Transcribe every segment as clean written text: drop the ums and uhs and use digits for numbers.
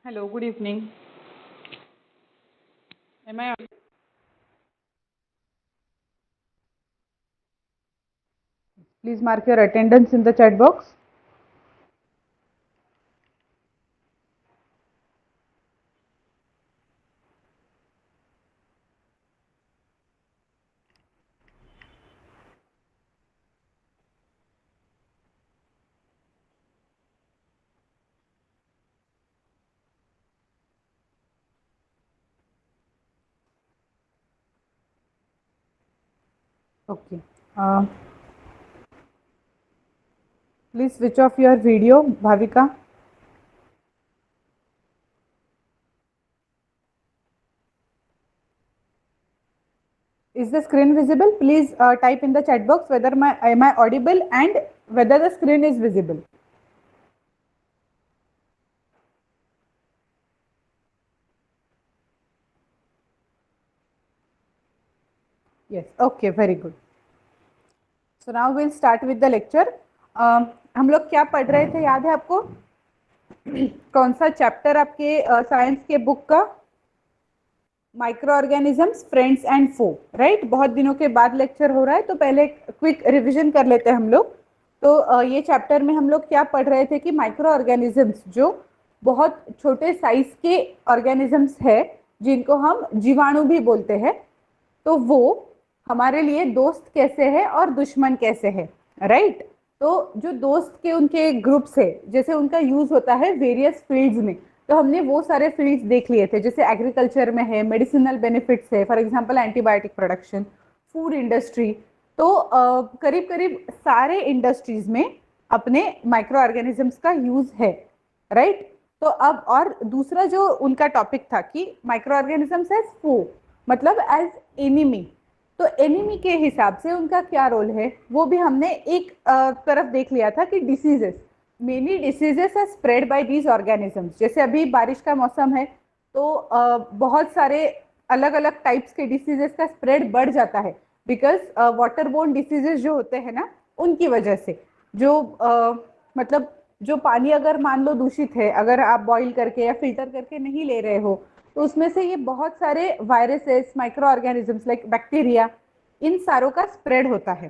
Hello, good evening. Am I Please mark your attendance in the chat box. Okay. Please switch off your video, Bhavika. Is the screen visible? Please type in the chat box whether am I audible and whether the screen is visible. Yes. Okay. Very good. So now we'll start with the lecture. हम लोग क्या पढ़ रहे थे याद है आपको? कौन सा चैप्टर आपके साइंस के बुक का? माइक्रो ऑर्गेनिजम्स, फ्रेंड्स एंड फो, राइट। बहुत दिनों के बाद लेक्चर हो रहा है तो पहले क्विक रिवीजन कर लेते हैं हम लोग। तो ये चैप्टर में हम लोग क्या पढ़ रहे थे कि माइक्रो ऑर्गेनिजम्स जो बहुत छोटे साइज के ऑर्गेनिजम्स है जिनको हम जीवाणु भी बोलते हैं, तो वो हमारे लिए दोस्त कैसे है और दुश्मन कैसे है, राइट। तो जो दोस्त के उनके ग्रुप्स है, जैसे उनका यूज होता है वेरियस फील्ड्स में, तो हमने वो सारे फील्ड्स देख लिए थे। जैसे एग्रीकल्चर में है, मेडिसिनल बेनिफिट्स है, for example antibiotic production, food industry. तो करीब करीब सारे इंडस्ट्रीज में अपने माइक्रो ऑर्गेनिजम्स का यूज है, राइट। तो अब और दूसरा जो उनका टॉपिक था कि माइक्रो ऑर्गेनिजम्स एज फो, मतलब एज एनिमी। तो एनिमी के हिसाब से उनका क्या रोल है वो भी हमने एक तरफ देख लिया था कि diseases, many diseases are spread by these organisms. जैसे अभी बारिश का मौसम है तो बहुत सारे अलग अलग टाइप्स के डिसीजेस का स्प्रेड बढ़ जाता है, बिकॉज वाटर बोर्न डिसीजेस जो होते हैं ना, उनकी वजह से जो मतलब जो पानी अगर मान लो दूषित है, अगर आप बॉईल करके या फिल्टर करके नहीं ले रहे हो, तो उसमें से ये बहुत सारे viruses, microorganisms like bacteria, इन सारों का स्प्रेड होता है।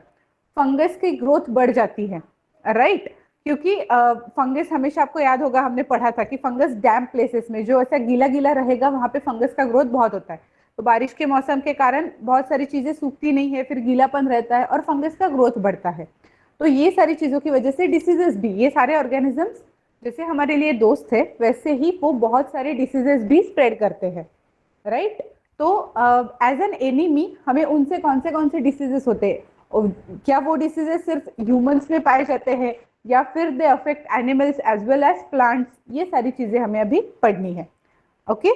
फंगस की ग्रोथ बढ़ जाती है, राइट। क्योंकि फंगस हमेशा, आपको याद होगा हमने पढ़ा था कि फंगस डैम्प प्लेसेस में, जो ऐसा गीला गीला रहेगा वहां पे फंगस का ग्रोथ बहुत होता है। तो बारिश के मौसम के कारण बहुत सारी चीजें सूखती नहीं है, फिर गीलापन रहता है और फंगस का ग्रोथ बढ़ता है। तो ये सारी चीजों की वजह से डिसीजेस भी, ये सारे ऑर्गेनिजम्स जैसे हमारे लिए दोस्त है, वैसे ही वो बहुत सारे डिसीजेस भी स्प्रेड करते हैं, राइट। तो एज एन एनिमी हमें उनसे कौन से डिसीजेस होते हैं, और क्या वो डिसीजेस सिर्फ ह्यूमंस में पाए जाते हैं या फिर they affect animals as well as plants, ये सारी चीजें हमें अभी पढ़नी है। Okay,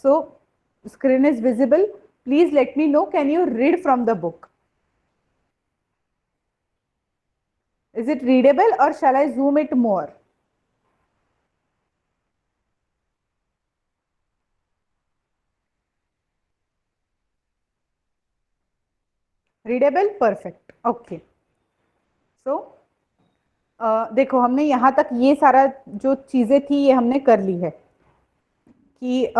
so screen is visible, please let me know, can you read from the book? Is it readable or shall I zoom it more? Readable? Perfect. Okay. So, देखो हमने यहाँ तक ये सारा जो चीजें थी ये हमने कर ली है कि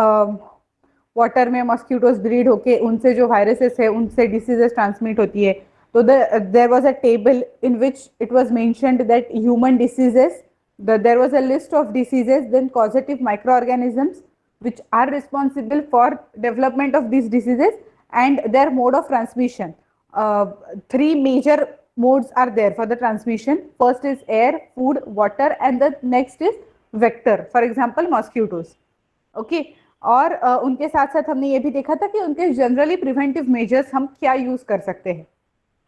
वाटर में मॉस्किटोज ब्रीड होके उनसे जो वायरसेस है उनसे डिसीजेस ट्रांसमिट होती है। तो there was a table in which it was mentioned that human diseases, there was a list of diseases, then causative microorganisms which are responsible for development of these diseases and their mode of transmission. Three major modes are there for the transmission. First is air, food, water, and the next is vector, for example mosquitoes. Okay. और उनके साथ साथ हमने ये भी देखा था कि उनके जनरली प्रिवेंटिव मेजर्स हम क्या यूज कर सकते हैं।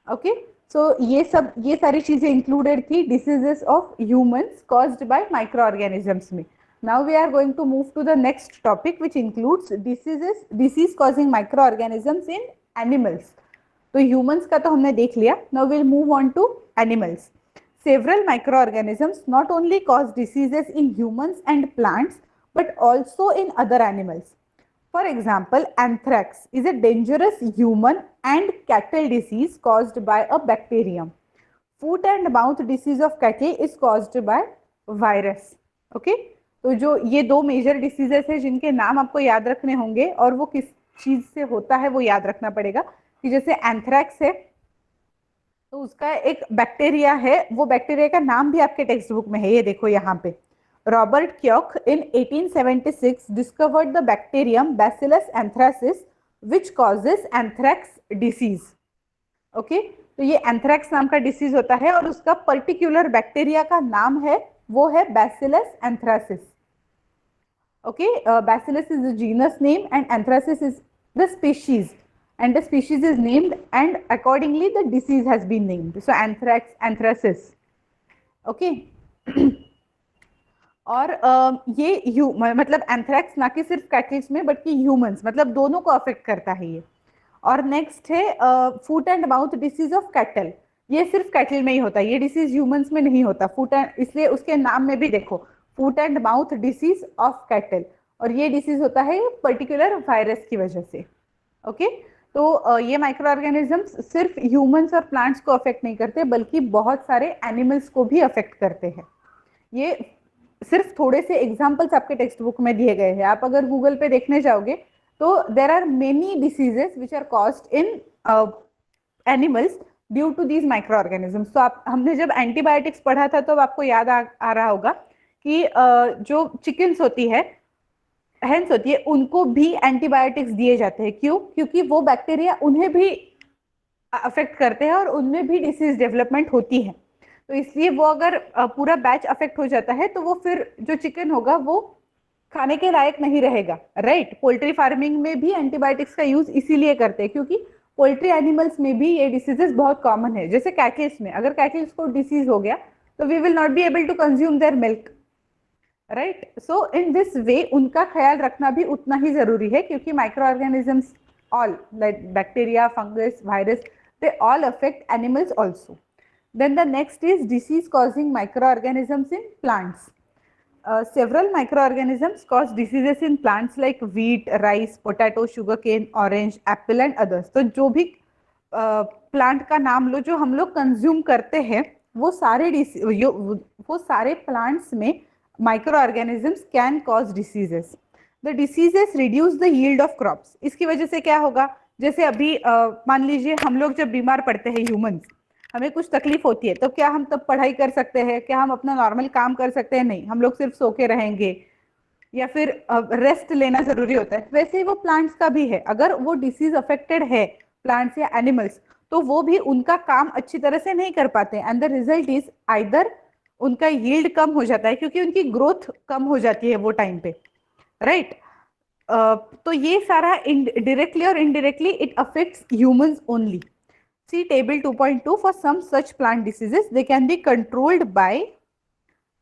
ओके, सो ये सारी चीजें इंक्लूडेड थी diseases of humans caused by microorganisms में। Now we are going to move to the next topic which includes disease causing microorganisms in animals. तो ह्यूमंस का तो हमने देख लिया, now will move on to animals. Several microorganisms not only cause diseases in humans and plants but also in other animals. For example, anthrax is a dangerous human and cattle disease caused by a bacterium. Foot and mouth disease of cattle is caused by virus. Okay, तो जो ये दो major diseases है जिनके नाम आपको याद रखने होंगे और वो किस चीज से होता है वो याद रखना पड़ेगा, कि जैसे एंथ्रैक्स है तो उसका एक बैक्टीरिया है, वो बैक्टीरिया का नाम भी आपके टेक्स्ट बुक में है, ये देखो यहाँ पे। Robert Koch in 1876 discovered the bacterium bacillus anthracis which causes anthrax disease. Okay, तो ये एंथ्रैक्स नाम का डिसीज होता है और उसका पर्टिकुलर बैक्टीरिया का नाम है, वो है bacillus anthracis. Okay, bacillus is the genus name and anthracis is the species, and the species is named and accordingly the disease has been named. So anthrax, anthracis. Okay. और ये मतलब anthrax ना कि सिर्फ कैटल्स में बल्कि humans, मतलब दोनों को अफेक्ट करता है ये। और नेक्स्ट है foot and mouth disease of cattle. ये सिर्फ कैटल में ही होता है, ये डिसीज ह्यूमंस में नहीं होता। फुट एंड, इसलिए उसके नाम में भी देखो foot and mouth disease of cattle, और ये डिसीज होता है पर्टिकुलर वायरस की वजह से। ओके, तो ये माइक्रो ऑर्गेनिजम्स सिर्फ ह्यूमंस और प्लांट्स को अफेक्ट नहीं करते बल्कि बहुत सारे एनिमल्स को भी अफेक्ट करते हैं। ये सिर्फ थोड़े से एग्जांपल्स आपके टेक्स्ट बुक में दिए गए हैं। आप अगर गूगल पे देखने जाओगे तो there are many diseases which are caused in animals due to these micro organisms. तो आप, हमने जब एंटीबायोटिक्स पढ़ा था तो आपको याद आ रहा होगा कि जो चिकन्स होती है, हेंस होती है, उनको भी एंटीबायोटिक्स दिए जाते हैं। क्यों? क्योंकि वो बैक्टीरिया उन्हें भी अफेक्ट करते हैं और उनमें भी डिसीज डेवलपमेंट होती है। तो इसलिए वो अगर पूरा बैच अफेक्ट हो जाता है तो वो फिर जो चिकन होगा वो खाने के लायक नहीं रहेगा, राइट। पोल्ट्री फार्मिंग में भी एंटीबायोटिक्स का यूज इसीलिए करते हैं क्योंकि पोल्ट्री एनिमल्स में भी ये डिसीजेस बहुत कॉमन है। जैसे कैटल्स में, अगर कैटल्स को डिसीज हो गया तो we will not be able to consume their milk, right. So in this way उनका ख्याल रखना भी उतना ही जरूरी है क्योंकि micro organisms all like bacteria, fungus, virus, they all affect animals also. Then the next is disease causing microorganisms in plants. Several microorganisms cause diseases in plants like wheat, rice, potato, sugarcane, orange, apple and others. तो जो भी plant का नाम लो जो हम लोग consume करते हैं वो सारे प्लांट्स में microorganisms can cause diseases. The diseases reduce the yield of crops. इसकी वजह से क्या होगा? जैसे अभी मान लीजिए हम लोग जब बीमार पड़ते हैं, ह्यूमंस, हमें कुछ तकलीफ होती है तो क्या हम तब पढ़ाई कर सकते हैं? क्या हम अपना नॉर्मल काम कर सकते हैं? नहीं, हम लोग सिर्फ सो के रहेंगे या फिर रेस्ट लेना जरूरी होता है। वैसे ही वो प्लांट्स का भी है, अगर वो डिसीज अफेक्टेड है प्लांट्स या एनिमल्स तो वो भी उनका काम अच्छी तरह से नहीं कर पाते and the result is either उनका यील्ड कम हो जाता है क्योंकि उनकी ग्रोथ कम हो जाती है वो टाइम पे, राइट। तो ये सारा डायरेक्टली और indirectly it affects humans only. See table 2.2 for some such plant diseases they can be controlled by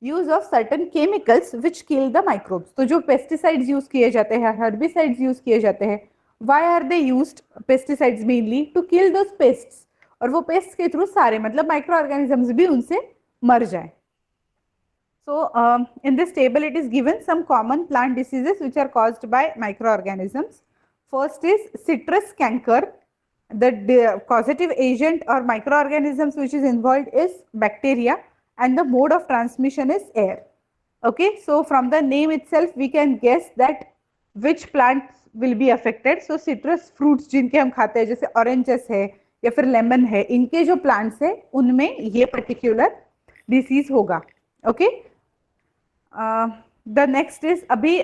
use of certain chemicals which kill the microbes. तो जो pesticides use किए जाते हैं, herbicides use किए जाते हैं, why are they used pesticides mainly to kill those pests? और वो pests के थ्रू सारे मतलब microorganisms भी उनसे मर जाए। So in this table it is given some common plant diseases which are caused by microorganisms. First is citrus canker. The causative agent or microorganisms which is involved is bacteria and the mode of transmission is air. Okay, so from the name itself we can guess that which plants will be affected. So citrus fruits जिनके हम खाते हैं जैसे oranges है या फिर lemon है, इनके जो plants है उनमें ये particular disease होगा। Okay, the next is अभी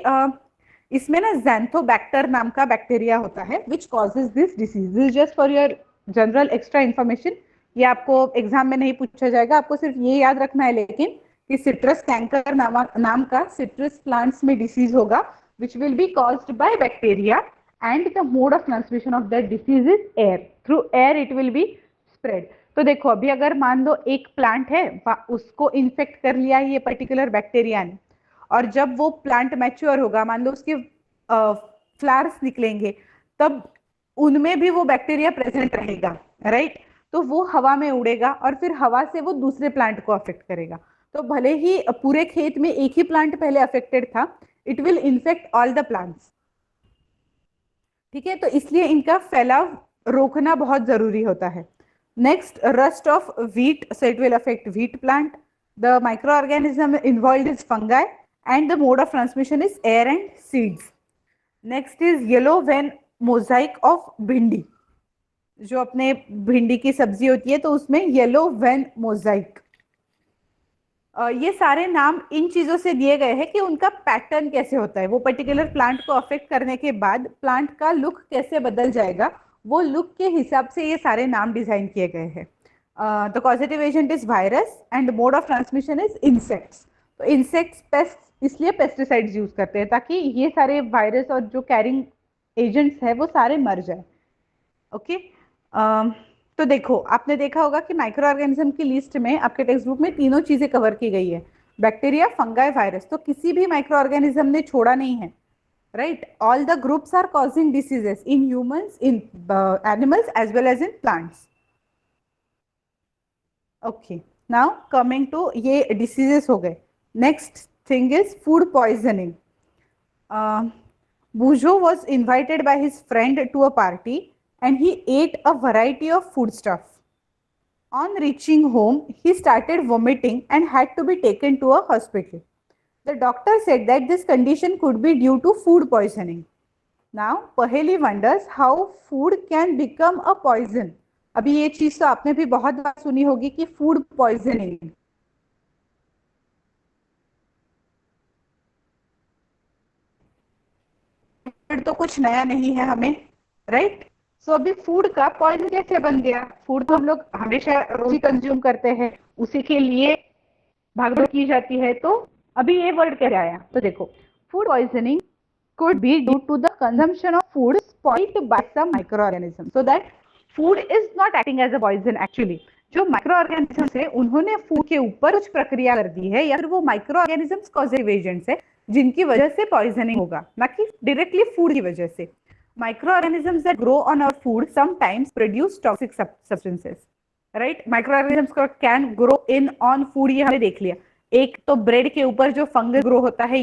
इसमें ना ज़ैंथोबैक्टर नाम का बैक्टीरिया होता है which causes this disease. This just for your general extra information, ये आपको एग्जाम में नहीं पूछा जाएगा, आपको सिर्फ ये याद रखना है लेकिन कि सिट्रस कैंकर नाम का सिट्रस प्लांट्स में डिसीज होगा which will be caused by bacteria and the mode of transmission of that disease is air, through air it will be spread. तो देखो अभी अगर मान लो एक प्लांट है उसको इन्फेक्ट कर लिया ये पर्टिकुलर बैक्टीरिया ने, और जब वो प्लांट मैच्योर होगा, मान लो उसके फ्लावर्स निकलेंगे, तब उनमें भी वो बैक्टीरिया प्रेजेंट रहेगा, राइट। तो वो हवा में उड़ेगा और फिर हवा से वो दूसरे प्लांट को अफेक्ट करेगा। तो भले ही पूरे खेत में एक ही प्लांट पहले अफेक्टेड था, it will infect all the plants, ठीक है। तो इसलिए इनका फैलाव रोकना बहुत जरूरी होता है। Next, rust of wheat, so it will affect wheat plant. The micro organism involved is fungi and the mode of transmission is air and seeds. Next is yellow vein mosaic of भिंडी, जो अपने भिंडी की सब्जी होती है तो उसमें येलो वेन मोजाइक। ये सारे नाम इन चीजों से दिए गए हैं कि उनका पैटर्न कैसे होता है, वो पर्टिकुलर प्लांट को अफेक्ट करने के बाद प्लांट का लुक कैसे बदल जाएगा, वो लुक के हिसाब से ये सारे नाम डिजाइन किए गए हैं। The causative agent is virus and mode of transmission is insects. तो इंसेक्ट्स पेस्ट, इसलिए पेस्टिसाइड्स यूज करते हैं ताकि ये सारे वायरस और जो कैरिंग एजेंट्स है वो सारे मर जाए। ओके तो देखो, आपने देखा होगा कि माइक्रो ऑर्गेनिज्म की लिस्ट में आपके टेक्स्ट बुक में तीनों चीजें कवर की गई है, बैक्टीरिया, फंगाई, वायरस। तो किसी भी माइक्रो ऑर्गेनिज्म ने छोड़ा नहीं है, right? All the groups are causing diseases in humans, in animals as well as in plants. Okay, now coming to, ये डिसीजेस हो गए। Next thing is food poisoning. Bujo was invited by his friend to a party and he ate a variety of foodstuff. On reaching home, he started vomiting and had to be taken to a hospital. The doctor said that this condition could be due to food poisoning. Now, Paheli wonders how food can become a poison. अभी ये चीज तो आपने भी बहुत बार सुनी होगी कि फूड पॉइजनिंग। तो कुछ नया नहीं है हमें, राइट? सो अभी फूड का पॉइजन कैसे बन गया? फूड तो हम लोग हमेशा रोज ही कंज्यूम करते हैं, उसी के लिए भागदौड़ की जाती है, तो अभी ये वर्ड कैसे आया? तो देखो, food poisoning could be due to the consumption of food spoiled by some microorganisms, so that food is not acting as a poison actually. जो माइक्रो ऑर्गेनिजम्स है उन्होंने फूड के ऊपर कुछ प्रक्रिया कर दी है, या फिर वो माइक्रो ऑर्गेनिजम्स कॉजेटिव एजेंट्स है जिनकी वजह से पॉइजनिंग होगा, ना कि डायरेक्टली फूड की वजह से। Micro organisms that grow on our food sometimes produce toxic substances, right? Micro organisms can grow in on food, ये हमने देख लिया। एक तो ब्रेड के ऊपर जो फंगस ग्रो होता है,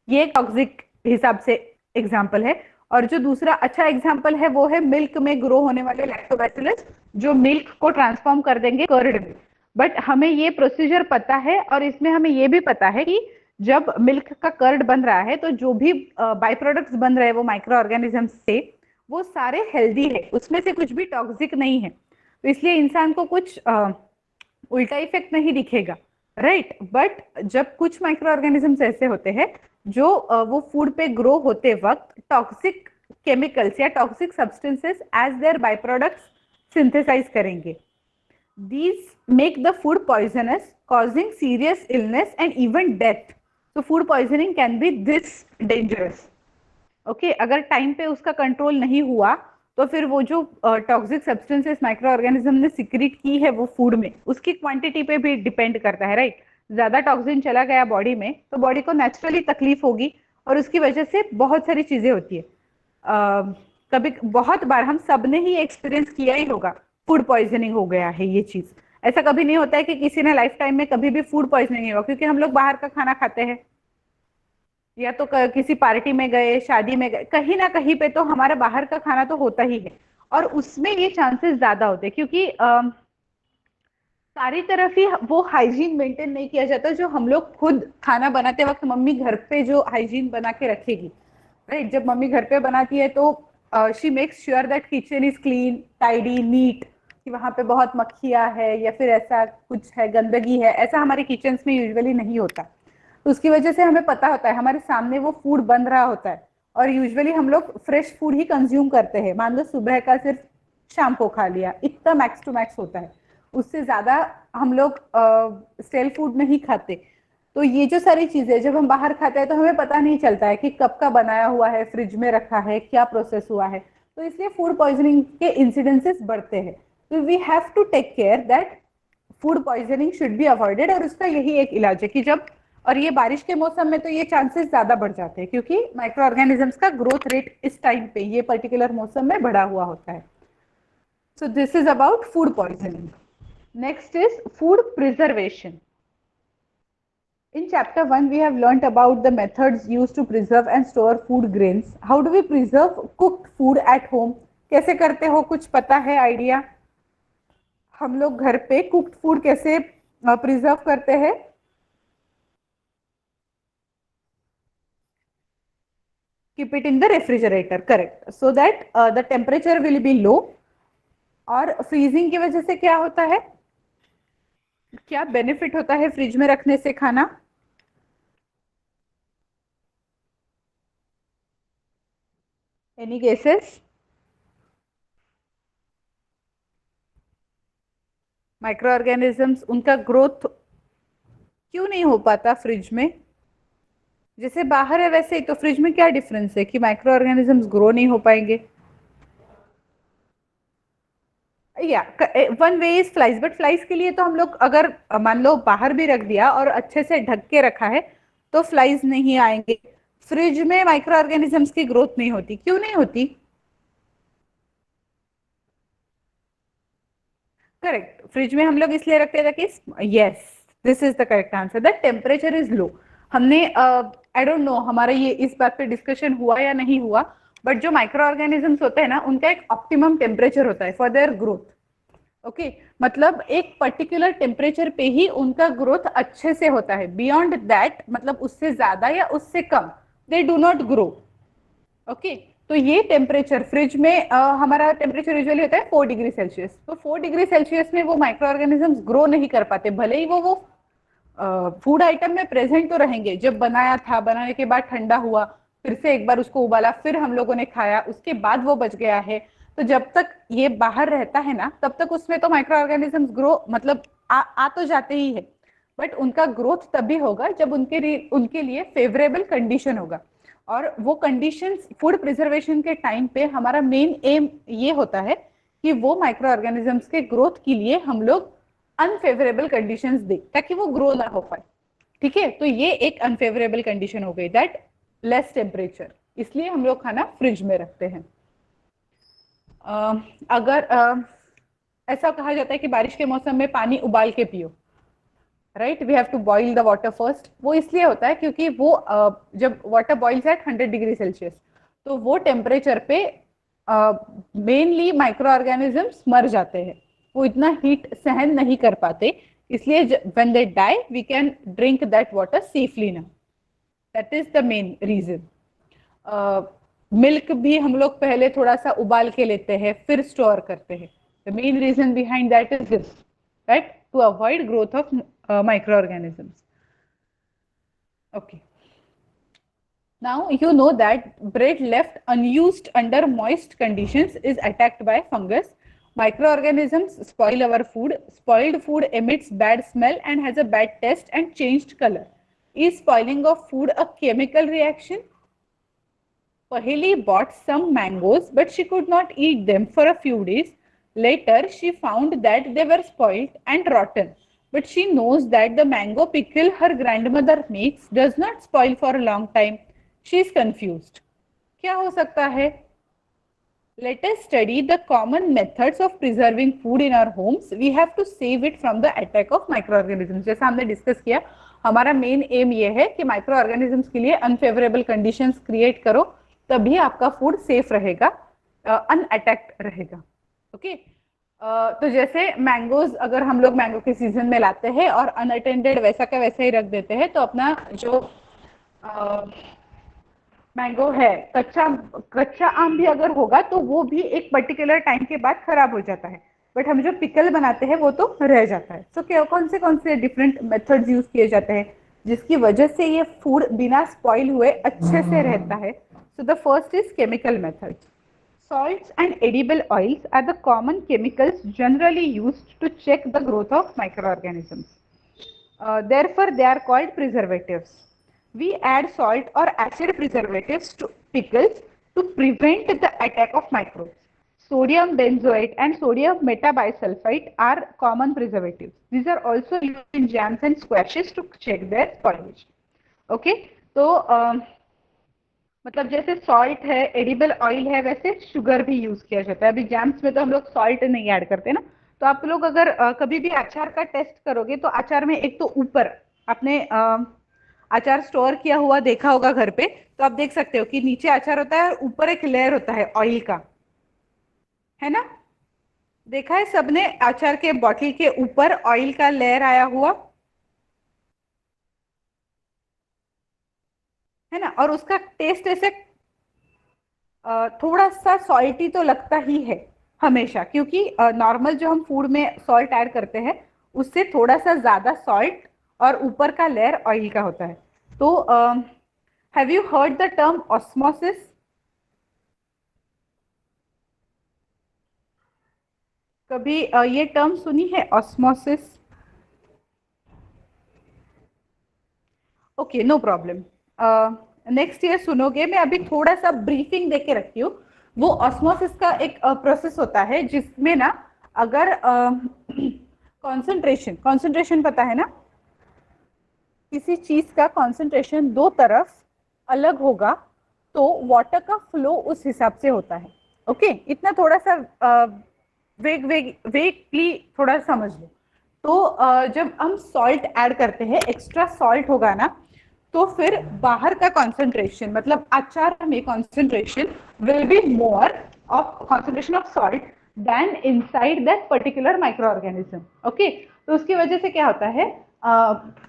ये टॉक्सिक हिसाब से एग्जाम्पल है। और जो दूसरा अच्छा एग्जाम्पल है वो है मिल्क में ग्रो होने वाले लैक्टोबैसिलस, जो मिल्क को ट्रांसफॉर्म कर देंगे कर्ड में। बट हमें ये प्रोसीजर पता है, और इसमें हमें ये भी पता है कि जब मिल्क का कर्ड बन रहा है तो जो भी बाई प्रोडक्ट्स बन रहे हैं वो माइक्रो ऑर्गेनिज्म से, वो सारे हेल्दी है, उसमें से कुछ भी टॉक्सिक नहीं है। तो इसलिए इंसान को कुछ उल्टा इफेक्ट नहीं दिखेगा, राइट? बट जब कुछ माइक्रो ऑर्गेनिजम्स ऐसे होते हैं जो वो फूड पे ग्रो होते वक्त टॉक्सिक केमिकल्स या toxic substances as their by products synthesize करेंगे, these make the food poisonous, causing serious illness and even death. So food poisoning can be this dangerous. Okay, अगर टाइम पे उसका control नहीं हुआ तो फिर वो जो टॉक्सिक सब्सटेंसेस माइक्रो ऑर्गेनिज्म ने सिक्रीट की है वो फूड में, उसकी क्वांटिटी पे भी डिपेंड करता है, राइट? ज्यादा टॉक्सिन चला गया बॉडी में तो बॉडी को नेचुरली तकलीफ होगी, और उसकी वजह से बहुत सारी चीजें होती है। कभी बहुत बार हम सब ने ही एक्सपीरियंस किया ही होगा, फूड पॉइजनिंग हो गया है ये चीज। ऐसा कभी नहीं होता है कि किसी ने लाइफ टाइम में कभी भी फूड पॉइजनिंग नहीं हुआ, क्योंकि हम लोग बाहर का खाना खाते हैं, या तो किसी पार्टी में गए, शादी में गए, कहीं ना कहीं पे तो हमारा बाहर का खाना तो होता ही है, और उसमें ये चांसेस ज्यादा होते हैं क्योंकि सारी तरफ ही वो हाइजीन मेंटेन नहीं किया जाता जो हम लोग खुद खाना बनाते वक्त मम्मी घर पे जो हाइजीन बना के रखेगी, राइट? जब मम्मी घर पे बनाती है तो she makes sure that kitchen is clean, tidy, neat, कि वहां पे बहुत मक्खियां है या फिर ऐसा कुछ है, गंदगी है, ऐसा हमारे किचन में यूजुअली नहीं होता। तो उसकी वजह से हमें पता होता है, हमारे सामने वो फूड बन रहा होता है, और यूजुअली हम लोग फ्रेश फूड ही कंज्यूम करते हैं। मान लो सुबह का सिर्फ शाम को खा लिया, इतना मैक्स टू मैक्स होता है, उससे ज्यादा हम लोग स्टेल फूड नहीं खाते। तो ये जो सारी चीजें जब हम बाहर खाते हैं तो हमें पता नहीं चलता है कि कब का बनाया हुआ है, फ्रिज में रखा है, क्या प्रोसेस हुआ है, तो इसलिए फूड पॉइजनिंग के इंसिडेंसेस बढ़ते हैं। तो we have to take care that food poisoning should be avoided, और उसका यही एक इलाज है कि जब, और ये बारिश के मौसम में तो ये चांसेस ज्यादा बढ़ जाते हैं क्योंकि माइक्रो ऑर्गेनिजम्स का ग्रोथ रेट इस टाइम पे ये पर्टिकुलर मौसम में बढ़ा हुआ होता है। So this is about food poisoning. Next is food preservation. In chapter 1, we have learnt about the methods used to preserve and store food grains. How do we preserve cooked food at home? कैसे करते हो, कुछ पता है idea? हम लोग घर पे कुक्ड फूड कैसे प्रिजर्व करते हैं? Keep it in the refrigerator, correct, so that the temperature will be low. और फ्रीजिंग की वजह से क्या होता है, क्या बेनिफिट होता है फ्रिज में रखने से खाना? Any cases? माइक्रो ऑर्गेनिजम्स, उनका ग्रोथ क्यों नहीं हो पाता फ्रिज में? जैसे बाहर है वैसे ही, तो फ्रिज में क्या डिफरेंस है कि माइक्रो ऑर्गेनिजम्स ग्रो नहीं हो पाएंगे? या one way is flies, but flies के लिए तो हम लोग अगर मान लो बाहर भी रख दिया और अच्छे से ढक के रखा है तो फ्लाइज नहीं आएंगे। फ्रिज में माइक्रो ऑर्गेनिजम्स की ग्रोथ नहीं होती, क्यों नहीं होती? करेक्ट, फ्रिज में हम लोग इसलिए रखते थे कि yes, this is the correct answer, the temperature is low. हमने आई डोंट नो हमारा ये इस बात पे डिस्कशन हुआ या नहीं हुआ, बट जो माइक्रो ऑर्गेनिजम्स होते हैं ना, उनका एक ऑप्टिमम टेम्परेचर होता है फॉर देयर ग्रोथ। ओके, मतलब एक पर्टिकुलर टेम्परेचर पे ही उनका ग्रोथ अच्छे से होता है, बियॉन्ड दैट मतलब उससे ज्यादा या उससे कम they do not grow. Okay, तो ये टेम्परेचर फ्रिज में हमारा टेम्परेचर यूजुअली होता है 4 डिग्री सेल्सियस, तो 4 डिग्री सेल्सियस में वो माइक्रो ऑर्गेनिजम्स ग्रो नहीं कर पाते, भले ही वो फूड आइटम में प्रेजेंट तो रहेंगे। जब बनाया था, बनाने के बाद ठंडा हुआ, फिर से एक बार उसको उबाला, फिर हम लोगों ने खाया, उसके बाद वो बच गया है, तो जब तक ये बाहर रहता है ना, तब तक उसमें तो माइक्रो ऑर्गेनिजम्स ग्रो मतलब आ तो जाते ही है, बट उनका ग्रोथ तभी होगा जब उनके लिए फेवरेबल कंडीशन होगा। और वो कंडीशंस फूड प्रिजर्वेशन के टाइम पे हमारा मेन एम ये होता है कि वो माइक्रो ऑर्गेनिजम्स के ग्रोथ के लिए हम लोग अनफेवरेबल कंडीशंस दे, ताकि वो ग्रो ना हो पाए। ठीक है, तो ये एक अनफेवरेबल कंडीशन हो गई, दैट लेस टेम्परेचर, इसलिए हम लोग खाना फ्रिज में रखते हैं। अगर ऐसा कहा जाता है कि बारिश के मौसम में पानी उबाल के पियो, right, we have to boil the water first. वो इसलिए होता है क्योंकि वो जब water boils at 100 degree Celsius, तो वो टेम्परेचर पे मेनली माइक्रो ऑर्गेनिजम्स मर जाते हैं, वो इतना हीट सहन नहीं कर पाते, इसलिए when they die we can drink that water safely ना, that is the main reason. Milk भी हम लोग पहले थोड़ा सा उबाल के लेते हैं फिर स्टोर करते हैं, the main reason behind that is this, right, to avoid growth of microorganisms. Okay, now you know that bread left unused under moist conditions is attacked by fungus. Microorganisms spoil our food. Spoiled food emits bad smell and has a bad taste and changed color. Is spoiling of food a chemical reaction? Paheli bought some mangoes, but she could not eat them for a few days. Later, she found that they were spoiled and rotten. But she knows that the mango pickle her grandmother makes does not spoil for a long time. She is confused. क्या हो सकता है? Let us study the common methods of preserving food in our homes. We have to save it from the attack of microorganisms. जैसा हमने discuss किया, हमारा main M ये है कि माइक्रो ऑर्गेनिजम्स के लिए अनफेवरेबल कंडीशंस क्रिएट करो, तभी आपका फूड सेफ रहेगा, अनअटैक्ड रहेगा। ओके, तो जैसे मैंगोज, अगर हम लोग मैंगो के सीजन में लाते हैं और अनअटेंडेड वैसा का वैसा ही रख देते हैं, तो अपना जो मैंगो है, कच्चा कच्चा आम भी अगर होगा तो वो भी एक पर्टिकुलर टाइम के बाद खराब हो जाता है, बट हम जो पिकल बनाते हैं वो तो रह जाता है। तो क्या कौन से डिफरेंट मेथड्स यूज किए जाते हैं जिसकी वजह से ये फूड बिना स्पॉइल हुए अच्छे से रहता है? सो the first is chemical method. Salts and edible oils are the common chemicals generally used to check the growth of microorganisms. Therefore, they are called preservatives. We add salt or acid preservatives to pickles to prevent the attack of microbes. Sodium benzoate and sodium metabisulfite are common preservatives. These are also used in jams and squashes to check their spoilage. Okay, so मतलब जैसे salt है, edible oil है, वैसे sugar भी use किया जाता है। अभी जैम्स में तो हम लोग सॉल्ट नहीं ऐड करते ना, तो आप लोग अगर कभी भी अचार का टेस्ट करोगे तो अचार में एक तो ऊपर आपने अचार स्टोर किया हुआ देखा होगा घर पे, तो आप देख सकते हो कि नीचे अचार होता है और ऊपर एक लेयर होता है ऑयल का, है ना? देखा है सबने अचार के बॉटल के ऊपर ऑयल का लेयर आया हुआ, है ना? और उसका टेस्ट ऐसे थोड़ा सा सॉल्टी तो लगता ही है हमेशा, क्योंकि नॉर्मल जो हम फूड में सॉल्ट ऐड करते हैं उससे थोड़ा सा ज्यादा सॉल्ट और ऊपर का लेयर ऑयल का होता है। तो have you heard the term osmosis? कभी ये टर्म सुनी है, osmosis? Okay, no problem. Next year सुनोगे। मैं अभी थोड़ा सा ब्रीफिंग दे के रखती हूँ। वो ऑस्मोसिस का एक प्रोसेस होता है जिसमें ना, अगर कंसंट्रेशन कंसंट्रेशन पता है ना, किसी चीज का कंसंट्रेशन दो तरफ अलग होगा तो वाटर का फ्लो उस हिसाब से होता है। ओके, इतना थोड़ा सा वेगली थोड़ा समझ लो। तो जब हम सॉल्ट ऐड करते हैं, एक्स्ट्रा सॉल्ट होगा ना, तो फिर बाहर का कंसंट्रेशन, मतलब अचार में concentration will be more of concentration of salt then inside that particular micro organism. Okay, तो उसकी वजह से क्या होता है,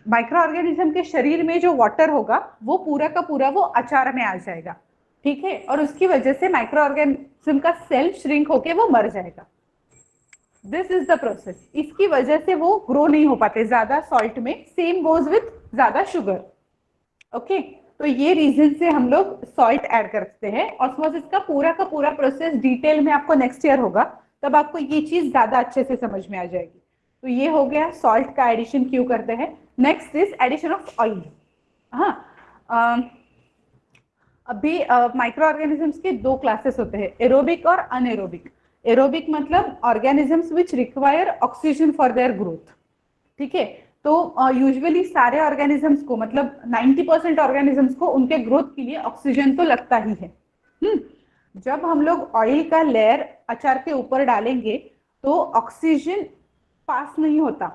माइक्रो ऑर्गेनिज्म के शरीर में जो वाटर होगा वो पूरा का पूरा वो अचार में आ जाएगा। ठीक है, और उसकी वजह से माइक्रो ऑर्गेनिज्म का सेल श्रिंक होके वो मर जाएगा। This is the process. इसकी वजह से वो ग्रो नहीं हो पाते ज्यादा सॉल्ट में। सेम गोज विथ ज्यादा शुगर। ओके, तो ये रीजन से हम लोग सॉल्ट ऐड करते हैं। ऑस्मोसिस का पूरा प्रोसेस डिटेल में आपको नेक्स्ट ईयर होगा, तब आपको ये चीज ज्यादा अच्छे से समझ में आ जाएगी। तो ये हो गया सॉल्ट का एडिशन क्यों करते हैं। Next is addition of oil. हाँ, अभी माइक्रो ऑर्गेनिजम्स के दो क्लासेस होते हैं, एरोबिक और अनएरोबिक। एरोबिक मतलब organisms which require oxygen for their growth. ठीक है, तो यूजुअली सारे ऑर्गेनिजम्स को, मतलब 90% ऑर्गेनिजम्स को उनके ग्रोथ के लिए ऑक्सीजन तो लगता ही है। जब हम लोग ऑयल का लेयर अचार के ऊपर डालेंगे तो ऑक्सीजन पास नहीं होता।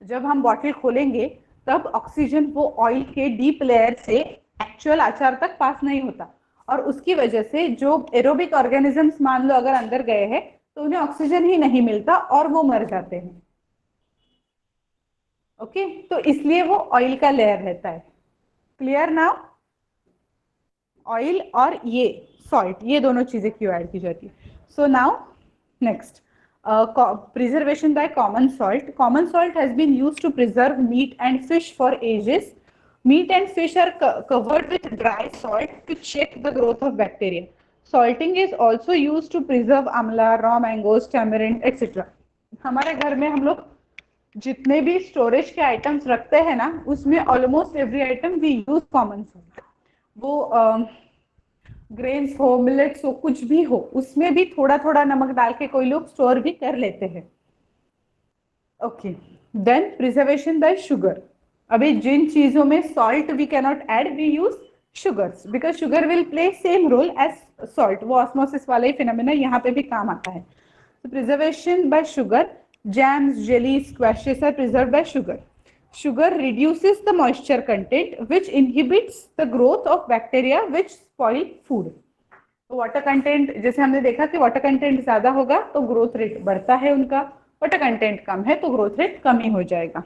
जब हम बॉटल खोलेंगे तब ऑक्सीजन वो ऑयल के डीप लेयर से एक्चुअल अचार तक पास नहीं होता, और उसकी वजह से जो एरोबिक ऑर्गेनिजम्स मान लो अगर अंदर गए हैं तो उन्हें ऑक्सीजन ही नहीं मिलता और वो मर जाते हैं। ओके, तो इसलिए वो ऑयल का लेयर रहता है। Clear now? ऑयल और ये सॉल्ट, ये दोनों चीजें क्यों ऐड की जाती है। So now next, preservation by common salt. Common salt has been used to preserve meat and fish for ages. Meat and fish are covered with dry salt to check the growth of bacteria. Salting is also used to preserve amla, raw mangoes, tamarind, etc. हमारे घर में हम लोग जितने भी storage के items रखते हैं ना, उसमें almost every item we use common salt. वो ग्रेन्स हो, मिलेट्स हो, कुछ भी हो, उसमें भी थोड़ा थोड़ा नमक डाल के कोई लोग स्टोर भी कर लेते हैं। Okay, then preservation by sugar. अभी जिन चीजों में salt we can not add, we use sugars, because sugar will play same role as salt. वो ऑस्मोसिस वाला ही फिनोमेना यहाँ पे भी काम आता है। तो preservation by sugar, jams, jellies, squashes are preserved by sugar. Sugar reduces the moisture content which inhibits the growth of bacteria which spoil food. तो वाटर कंटेंट, जैसे हमने देखा कि वाटर कंटेंट ज्यादा होगा तो ग्रोथ रेट बढ़ता है उनका, वाटर कंटेंट कम है तो ग्रोथ रेट कम ही हो जाएगा।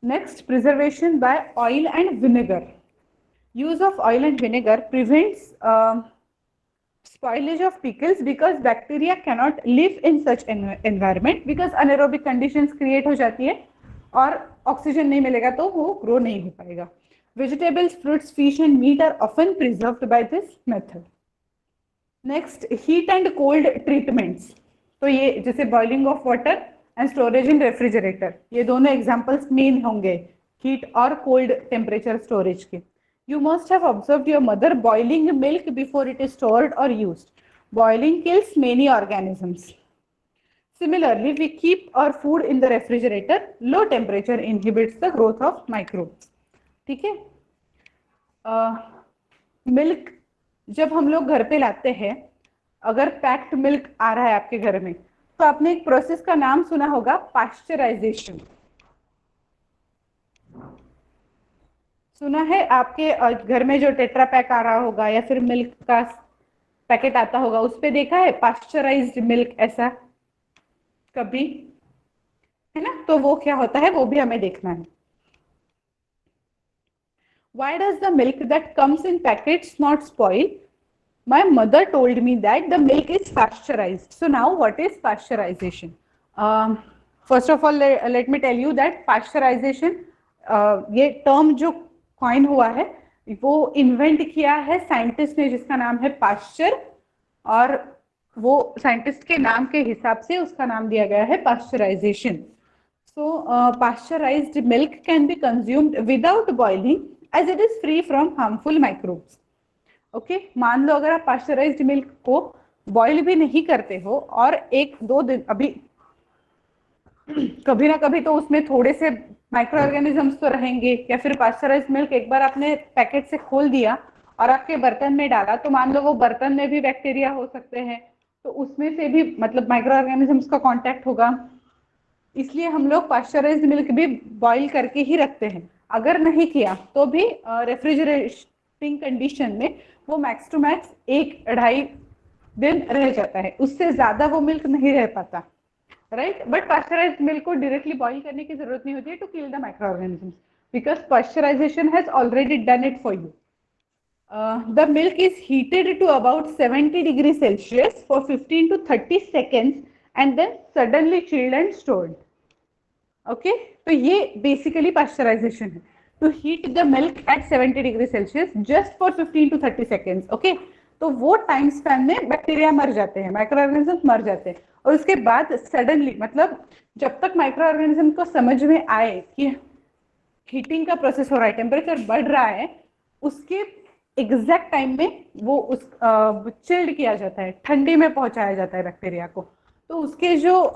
Next, preservation by oil and vinegar. Use of oil and vinegar prevents spoilage of pickles because bacteria cannot live in such environment, because anaerobic conditions create हो जाती है और ऑक्सीजन नहीं मिलेगा तो वो ग्रो नहीं हो पाएगा। Vegetables, fruits, fish and meat are often preserved by this method. Next, heat and cold treatments. तो ये जैसे boiling of water and storage in refrigerator, ये दोनों examples मेन होंगे heat और cold temperature storage के। You must have observed your mother boiling milk before it is stored or used. Boiling kills many organisms. Similarly, we keep our food in the refrigerator. Low temperature inhibits the growth of microbes. ठीक है? Milk जब हम लोग घर पे लाते हैं, अगर packed milk आ रहा है आपके घर में, तो आपने एक प्रोसेस का नाम सुना होगा, पाश्चराइजेशन। सुना है? आपके घर में जो टेट्रा पैक आ रहा होगा या फिर मिल्क का पैकेट आता होगा, उस पे देखा है पाश्चराइज्ड मिल्क, ऐसा कभी, है ना? तो वो क्या होता है वो भी हमें देखना है। Why does the milk that comes in packets not spoil? My mother told me that the milk is pasteurized. So now what is pasteurization? First of all, let me tell you that pasteurization, ये term जो coin हुआ है वो invent किया है scientist ने जिसका नाम है पाश्चर, और वो साइंटिस्ट के नाम के हिसाब से उसका नाम दिया गया है pasteurisation. So pasteurized milk can be consumed without boiling as it is free from harmful microbes. Okay मान लो अगर आप पास्चराइज्ड मिल्क को बॉईल भी नहीं करते हो और एक दो दिन अभी कभी ना कभी तो उसमें थोड़े से माइक्रो ऑर्गेनिजम्स तो रहेंगे, या फिर पास्चराइज्ड मिल्क एक बार आपने पैकेट से खोल दिया और आपके बर्तन में डाला तो मान लो वो बर्तन में भी बैक्टीरिया हो सकते हैं, तो उसमें से भी मतलब माइक्रो ऑर्गेनिजम्स का कांटेक्ट होगा. इसलिए हम लोग पास्चराइज्ड मिल्क भी बॉईल करके ही रखते हैं. अगर नहीं किया तो भी रेफ्रिजरेटिंग कंडीशन में वो मैक्स टू मैक्स 1-2.5 दिन रह जाता है, उससे ज्यादा वो मिल्क नहीं रह पाता, राइट. बट पास्चराइज्ड मिल्क को डायरेक्टली बॉईल करने की जरूरत नहीं होती है to kill the micro organisms, because pasteurisation has already done it for you. The milk is heated to about 70 degrees Celsius for 15 to 30 seconds and then suddenly chilled and stored. Okay तो ये basically pasteurisation है, to heat the milk at 70 degree Celsius just for 15 to 30 seconds. Okay तो वो time span में bacteria मर जाते हैं, micro organism मर जाते हैं, और उसके बाद सडनली मतलब जब तक माइक्रो ऑर्गेनिज्म को समझ में आए कि हीटिंग का प्रोसेस हो रहा है, टेम्परेचर बढ़ रहा है, उसके एग्जैक्ट टाइम में वो उस चिल्ड किया जाता है, ठंडी में पहुंचाया जाता है बैक्टीरिया को. तो उसके जो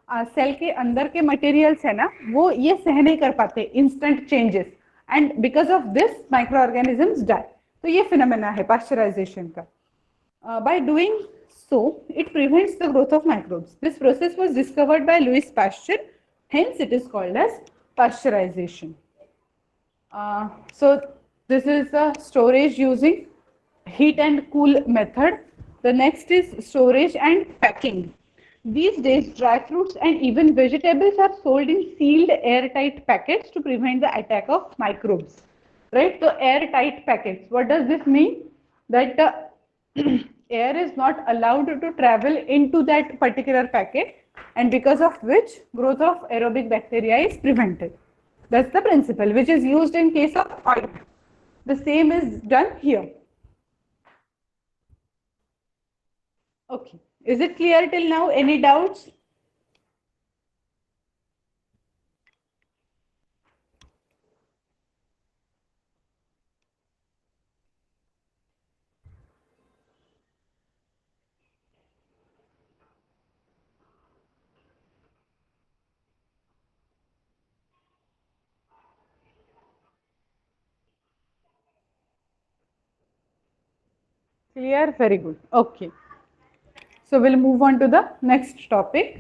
सेल के अंदर के मटेरियल्स है ना वो ये सह नहीं कर पाते instant changes, and because of this micro organisms die. तो ये फिनोमेना है पास्चराइजेशन का. By doing so it prevents the growth of microbes. This process was discovered by Louis Pasteur, hence it is called as pasteurization. So this is the storage using heat and cool method. The next is storage and packing. These days dry fruits and even vegetables are sold in sealed airtight packets to prevent the attack of microbes, right. So airtight packets, what does this mean? That the air is not allowed to travel into that particular packet, and because of which growth of aerobic bacteria is prevented. That's the principle which is used in case of oil. The same is done here. Okay, is it clear till now? Any doubts? Clear? Very good. Okay. So we'll move on to the next topic,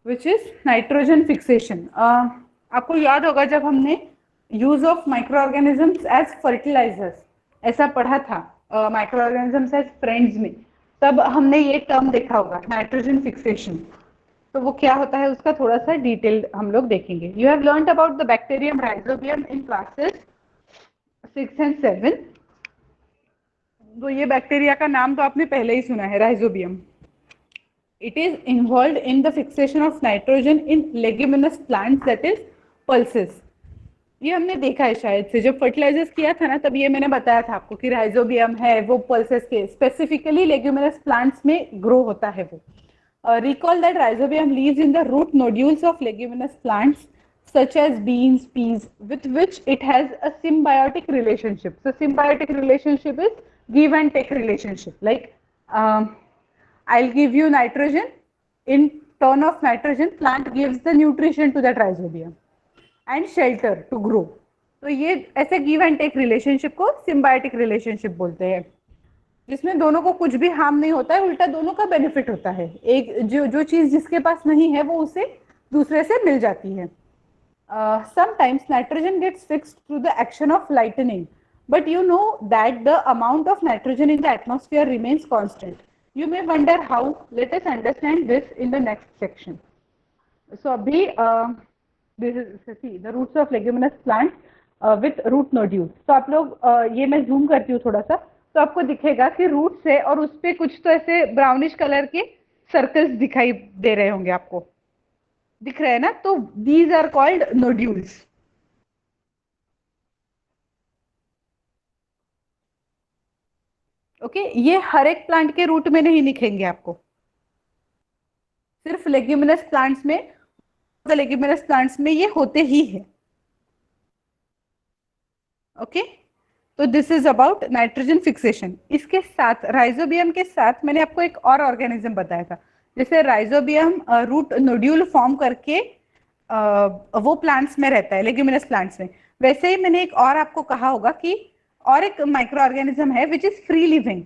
which is nitrogen fixation. आपको याद होगा जब हमने use of microorganisms as fertilizers ऐसा पढ़ा था, microorganisms as friends में, तब हमने ये term देखा होगा nitrogen fixation. तो वो क्या होता है उसका थोड़ा सा डिटेल हम लोग देखेंगे. You have learnt about the bacterium rhizobium in classes 6 and 7. तो ये बैक्टीरिया का नाम तो आपने पहले ही सुना है, rhizobium. It is involved in the fixation of nitrogen in leguminous plants, that is pulses. ये हमने देखा है शायद से, जब फर्टिलाइजर्स किया था ना तब ये मैंने बताया था आपको कि राइजोबियम है वो पल्सेस के स्पेसिफिकली लेग्यूमिनस प्लांट्स में ग्रो होता है वो. Recall that rhizobium lives in the root nodules of leguminous plants such as beans, peas, with which it has a symbiotic relationship. So symbiotic relationship is give and take relationship. Like I'll give you nitrogen, in turn of nitrogen plant gives the nutrition to that rhizobium and shelter to grow. तो ये ऐसे give and take relationship को symbiotic relationship बोलते हैं, जिसमें दोनों को कुछ भी हार्म नहीं होता है, उल्टा दोनों का बेनिफिट होता है. एक जो चीज जिसके पास नहीं है वो उसे दूसरे से मिल जाती है. Sometimes nitrogen gets fixed through the action of lightning, but you know that the amount of nitrogen in the atmosphere remains constant. You may wonder how. Let us understand this in the next section. So abhi this is see the roots of leguminous plants with root nodules. तो आप लोग ये मैं zoom करती हूँ थोड़ा सा, तो आपको दिखेगा कि रूट्स है और उस पे कुछ तो ऐसे ब्राउनिश कलर के सर्कल्स दिखाई दे रहे होंगे आपको, दिख रहे हैं ना, तो these are called nodules. Okay, ये हर एक प्लांट के रूट में नहीं दिखेंगे आपको, सिर्फ लेग्यूमिनस प्लांट्स में, लेग्यूमिनस प्लांट्स में ये होते ही है। ओके, तो this is about nitrogen fixation. इसके साथ राइजोबियम के साथ मैंने आपको एक और ऑर्गेनिज्म बताया था, जैसे राइजोबियम रूट नोड्यूल फॉर्म करके वो प्लांट्स में रहता है, लेग्यूमिनस प्लांट्स में। वैसे ही मैंने एक और आपको कहा होगा कि और एक माइक्रो ऑर्गेनिज्म है विच इज फ्री लिविंग,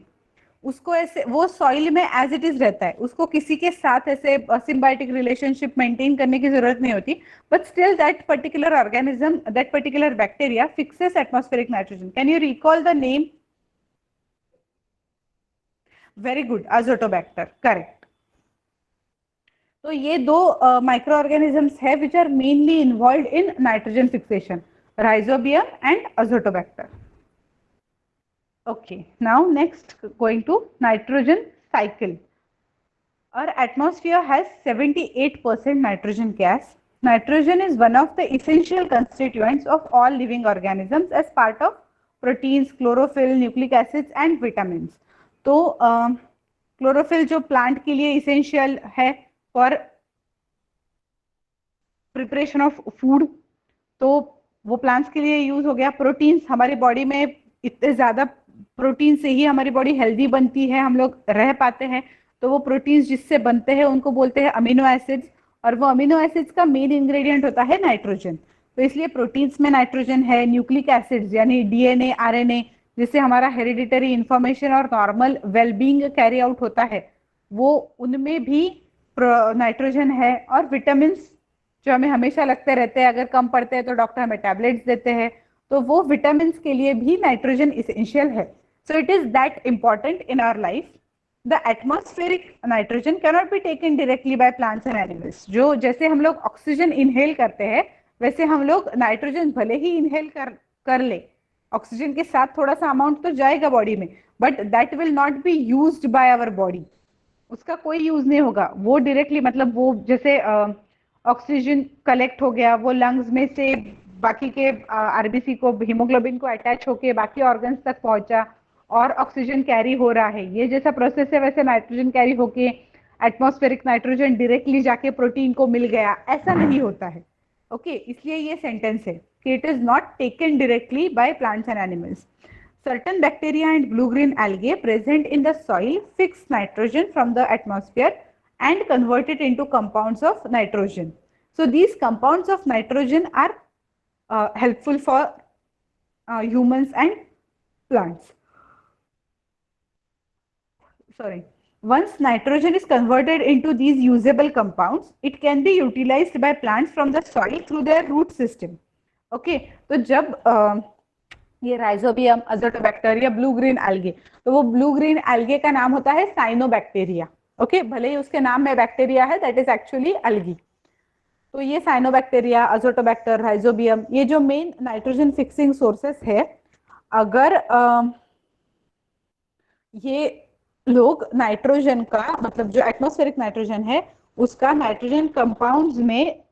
उसको ऐसे वो सॉइल में एज इट इज रहता है, उसको किसी के साथ ऐसे सिम्बायोटिक रिलेशनशिप मेंटेन करने की जरूरत नहीं होती, but still that particular organism, that particular bacteria fixes atmospheric nitrogen. Can you recall the name? Very good, Azotobacter, correct. तो ये दो माइक्रो ऑर्गेनिजम्स है which are mainly involve in nitrogen fixation, Rhizobium and Azotobacter. Okay, now next going to nitrogen cycle. Our atmosphere has 78% nitrogen gas. Nitrogen is one of the essential constituents of all living organisms as part of proteins, chlorophyll, nucleic acids and vitamins. तो chlorophyll जो plant के लिए essential है for preparation of food, तो वो plants के लिए use हो गया। प्रोटीन्स, हमारी बॉडी में इतने ज्यादा प्रोटीन से ही हमारी बॉडी हेल्दी बनती है, हम लोग रह पाते हैं, तो वो प्रोटीन्स जिससे बनते हैं उनको बोलते हैं अमीनो एसिड्स, और वो अमीनो एसिड्स का मेन इंग्रेडिएंट होता है नाइट्रोजन। तो इसलिए प्रोटीन्स में नाइट्रोजन है। न्यूक्लिक एसिड्स यानी डीएनए, आरएनए, जिससे हमारा हेरिडिटरी इंफॉर्मेशन और नॉर्मल वेलबींग कैरी आउट होता है, वो उनमें भी नाइट्रोजन है। और विटामिन जो हमें हमेशा लगते रहते हैं, अगर कम पड़ते हैं तो डॉक्टर हमें टैबलेट्स देते हैं, तो वो विटामिन के लिए भी नाइट्रोजन इसेंशियल है। So it is that important in our life. The atmospheric nitrogen cannot be taken directly by plants and animals. जो जैसे हम लोग ऑक्सीजन इनहेल करते हैं, वैसे हम लोग नाइट्रोजन भले ही इनहेल कर ले, ऑक्सीजन के साथ थोड़ा सा अमाउंट तो जाएगा बॉडी में, but that will not be used by our body, उसका कोई यूज नहीं होगा। वो डायरेक्टली, मतलब वो जैसे ऑक्सीजन कलेक्ट हो गया, वो लंग्स में से बाकी के आरबीसी को, हीमोग्लोबिन को अटैच होके बाकी ऑर्गन्स तक पहुंचा और ऑक्सीजन कैरी हो रहा है, ये जैसा प्रोसेस है, वैसे नाइट्रोजन कैरी होके एटमॉस्फेरिक नाइट्रोजन डायरेक्टली जाके प्रोटीन को मिल गया, ऐसा नहीं होता है। ओके, इसलिए ये सेंटेंस है कि it is not taken directly by plants and animals. Certain bacteria and blue-green algae present in the soil fix nitrogen from the atmosphere and convert it into compounds of nitrogen. So these compounds of nitrogen are helpful for humans and plants. Sorry. Once nitrogen is converted into these usable compounds, it can be utilized by plants from the soil through their root system. Okay, तो जब ये rhizobium, Azotobacter या blue green algae, तो वो blue green algae का नाम होता है साइनोबैक्टीरिया। ओके, भले ही उसके नाम में बैक्टीरिया है, दैट इज एक्चुअली एल्गी। तो ये साइनोबैक्टीरिया, अजोटोबैक्टर, राइजोबियम, ये जो मेन नाइट्रोजन फिक्सिंग सोर्सेस है, अगर ये लोग नाइट्रोजन का, मतलब जो एटमॉस्फेरिक नाइट्रोजन है उसका नाइट्रोजन कंपाउंड्स में,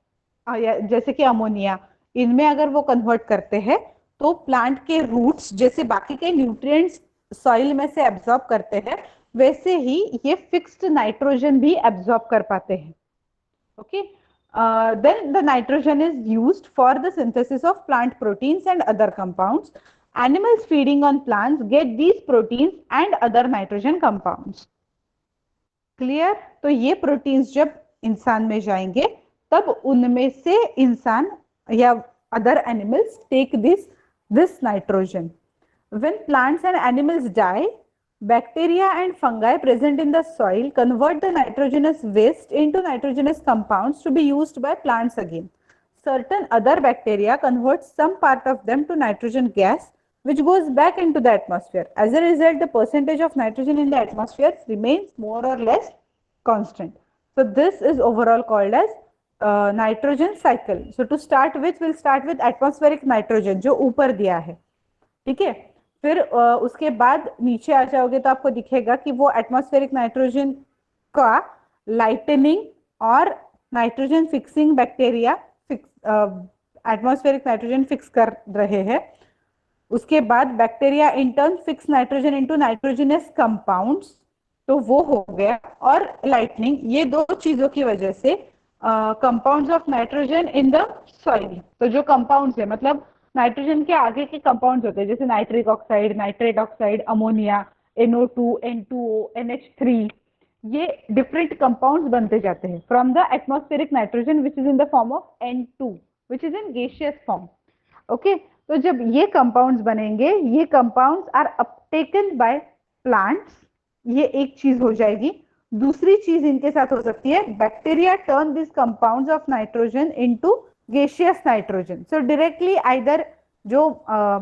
जैसे कि अमोनिया, इनमें अगर वो कन्वर्ट करते हैं, तो प्लांट के रूट्स जैसे बाकी के न्यूट्रिएंट्स सॉइल में से एब्जॉर्ब करते हैं, वैसे ही ये फिक्स्ड नाइट्रोजन भी एब्जॉर्ब कर पाते हैं। Okay, then the nitrogen is used for the synthesis of plant proteins and other compounds. Animals feeding on plants get these proteins and other nitrogen compounds. Clear? तो ये proteins जब इंसान में जाएंगे, तब उनमें से इंसान या other animals take this nitrogen. When plants and animals die, bacteria and fungi present in the soil convert the nitrogenous waste into nitrogenous compounds to be used by plants again. Certain other bacteria convert some part of them to nitrogen gas, which goes back into the atmosphere. As a result, the percentage of nitrogen in the atmosphere remains more or less constant. So this is overall called as nitrogen cycle. So to start with, will start with atmospheric nitrogen जो ऊपर दिया है, ठीक है। फिर उसके बाद नीचे आ जाओगे तो आपको दिखेगा कि वो एटमॉस्फेरिक नाइट्रोजन का लाइटनिंग और nitrogen fixing bacteria atmospheric nitrogen fix कर रहे हैं। उसके बाद bacteria in turn fix nitrogen into nitrogenous compounds, तो वो हो गया। और लाइटनिंग, ये दो चीजों की वजह से compounds of nitrogen in the soil, तो जो कंपाउंड्स है मतलब नाइट्रोजन के आगे के कंपाउंड्स होते हैं जैसे nitric oxide, nitrate oxide, ammonia, NO2, N2O, NH3, ये डिफरेंट कंपाउंड्स बनते जाते हैं from the atmospheric nitrogen which is in the form of N2 which is in gaseous form. Okay, तो जब ये कंपाउंड्स बनेंगे, ये कंपाउंड्स आर अपटेकन बाय प्लांट्स, ये एक चीज हो जाएगी। दूसरी चीज इनके साथ हो सकती है, bacteria turn this compounds of nitrogen into gaseous nitrogen. So directly either जो